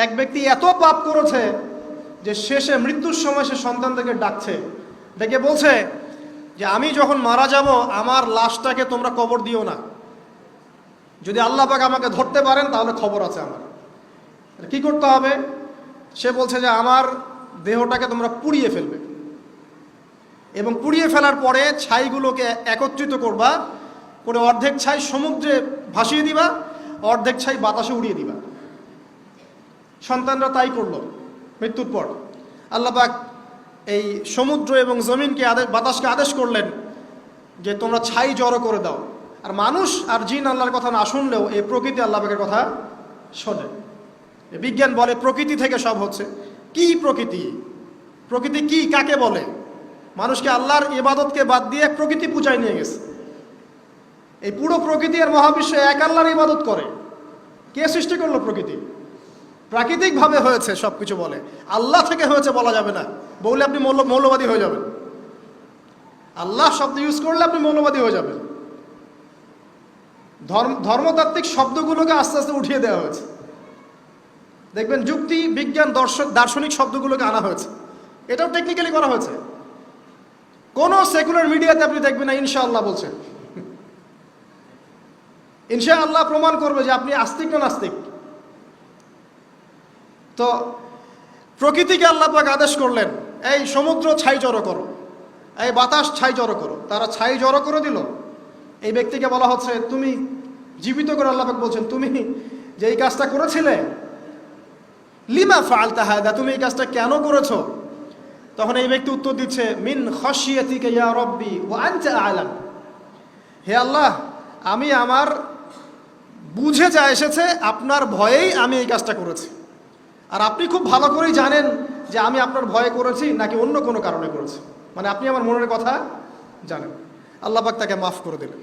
এক ব্যক্তি এত পাপ করেছে যে শেষে মৃত্যুর সময় সে সন্তানদেরকে ডাকছে, ডেকে বলছে যে আমি যখন মারা যাব আমার লাশটাকে তোমরা কবর দিও না, যদি আল্লাহ পাক আমাকে ধরতে পারেন তাহলে খবর আছে আমার। কি করতে হবে? সে বলছে যে আমার দেহটাকে তোমরা পুড়িয়ে ফেলবে এবং পুড়িয়ে ফেলার পরে ছাইগুলোকে একত্রিত করবা, করে অর্ধেক ছাই সমুদ্রে ভাসিয়ে দিবা, অর্ধেক ছাই বাতাসে উড়িয়ে দিবা। সন্তানরা তাই করলো। মৃত্যুর পর আল্লাহ পাক এই সমুদ্র এবং জমিনকে বাতাসকে আদেশ করলেন যে তোমরা ছাই জড়ো করে দাও। আর মানুষ আর জিন আল্লাহর কথা না শুনলেও এই প্রকৃতি আল্লাহ পাকের কথা শোনে। বিজ্ঞান বলে প্রকৃতি থেকে সব হচ্ছে। কি প্রকৃতি? প্রকৃতি কি, কাকে বলে? মানুষকে আল্লাহর ইবাদতকে বাদ দিয়ে প্রকৃতি পূজায় নিয়ে গেছে। এই পুরো প্রকৃতি আর মহাবিশ্বে এক আল্লাহর ইবাদত করে। কে সৃষ্টি করলো প্রকৃতি? প্রাকৃতিকভাবে হয়েছে সব কিছু বলে, আল্লাহ থেকে হয়েছে বলা যাবে না। বললে আপনি মৌলবাদী হয়ে যাবেন। আল্লাহ শব্দ ইউজ করলে আপনি মৌলবাদী হয়ে যাবেন। ধর্মতাত্ত্বিক শব্দগুলোকে আস্তে আস্তে উঠিয়ে দেওয়া হয়েছে। দেখবেন যুক্তি, বিজ্ঞান, দার্শনিক শব্দগুলোকে আনা হয়েছে। এটাও টেকনিক্যালি করা হয়েছে। কোনো সেকুলার মিডিয়াতে আপনি দেখবেন না ইনশাআল্লাহ বলছেন। ইনশাআল্লাহ প্রমাণ করবে যে আপনি আস্তিক না নাস্তিক। তো প্রকৃতিকে আল্লাহ পাক আদেশ করলেন, এই সমুদ্র ছাই জড়ো করো, এই বাতাস ছাই জড়ো করো। তারা ছাই জড়ো করে দিল। এই ব্যক্তিকে বলা হচ্ছে তুমি জীবিত করে আল্লাহ পাক বলছেন তুমি যে এই কাজটা করেছিলে, লিমা ফাআলতা হাদা, তুমি এই কাজটা কেন করেছো? তখন এই ব্যক্তি উত্তর দিচ্ছে, মিন খাশিয়াতিকা ইয়া রাব্বি ওয়া আনতা আ'লাম। হে আল্লাহ, আমি আমার বুঝে যা এসেছে আপনার ভয়েই আমি এই কাজটা করেছি, আর আপনি খুব ভালো করেই জানেন যে আমি আপনার ভয়ে করেছি নাকি অন্য কোনো কারণে করেছি। মানে আপনি আমার মনের কথা জানেন। আল্লাহ পাক তাকে মাফ করে দিলেন।